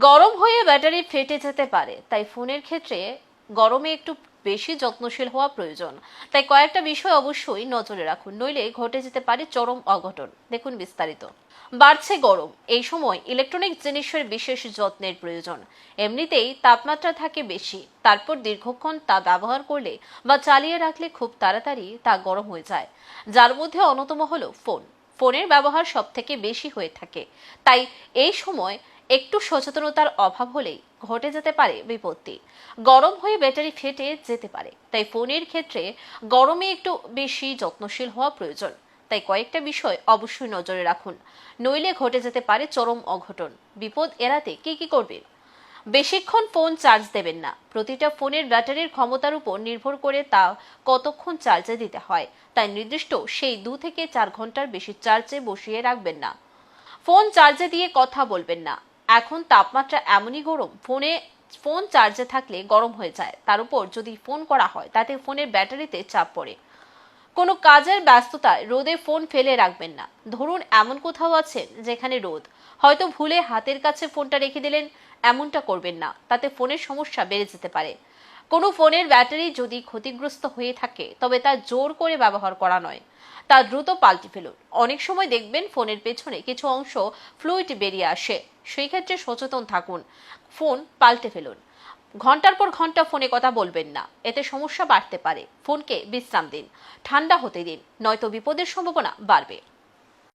গরম হয়ে ব্যাটারি ফেটে যেতে পারে, তাই ফোনের ক্ষেত্রে গরমে একটু বেশি যত্নশীল হওয়া প্রয়োজন। তাই কয়েকটা বিষয় অবশ্যই নজরে রাখুন, নইলে ঘটে যেতে পারে চরম অঘটন। দেখুন বিস্তারিত। বাড়ছে গরম, এই সময় ইলেকট্রনিক জিনিসের বিশেষ যত্নের প্রয়োজন। এমনিতেই তাপমাত্রা থাকে বেশি, তারপর দীর্ঘক্ষণ তা ব্যবহার করলে বা চালিয়ে রাখলে খুব তাড়াতাড়ি তা গরম হয়ে যায়। যার মধ্যে অন্যতম হলো ফোন। ফোনের ব্যবহার সব থেকে বেশি হয়ে থাকে, তাই এই সময় একটু সচেতনতার অভাব হলেই ঘটে যেতে পারে বিপত্তি। গরম হয়ে ব্যাটারি ফেটে যেতে পারে, তাই ফোনের ক্ষেত্রে গরমে একটু বেশি যত্নশীল হওয়া প্রয়োজন। তাই কয়েকটা বিষয় অবশ্যই নজরে রাখুন, নইলে ঘটে যেতে পারে চরম অঘটন। বিপদ এড়াতে কি কি করবেন? বেশিক্ষণ ফোন চার্জ দেবেন না। প্রতিটা ফোনের ব্যাটারির ক্ষমতার উপর নির্ভর করে তা কতক্ষণ চার্জে দিতে হয়, তাই নির্দিষ্ট সেই 2 থেকে 4 ঘন্টার বেশি চার্জে বসিয়ে রাখবেন না। ফোন চার্জে দিয়ে কথা বলবেন না। এখন তাপমাত্রা এমনই গরম, ফোন চার্জে থাকলে গরম হয়ে যায়। তার উপর যদি ফোন করা হয়, তাতে ফোনের ব্যাটারিতে চাপ পড়ে। কোনো কাজের ব্যস্ততায় রোদে ফোন ফেলে রাখবেন না। ধরুন এমন কোথাও আছেন যেখানে রোদ, হয়তো ভুলে হাতের কাছে ফোনটা রেখে দিলেন। এমনটা করবেন না, তাতে ফোনের সমস্যা বেড়ে যেতে পারে। কোনো ফোনের ব্যাটারি যদি ক্ষতিগ্রস্ত হয়ে থাকে, তবে তা জোর করে ব্যবহার করা নয়, তা দ্রুত পাল্টে ফেলুন। অনেক সময় দেখবেন ফোনের পেছনে কিছু অংশ ফ্লুইড বেরিয়ে আসে, সেই ক্ষেত্রে সচেতন থাকুন, ফোন পাল্টে ফেলুন। ঘন্টার পর ঘন্টা ফোনে কথা বলবেন না, এতে সমস্যা বাড়তে পারে। ফোনকে বিশ্রাম দিন, ঠান্ডা হতে দিন, নয়তো বিপদের সম্ভাবনা বাড়বে।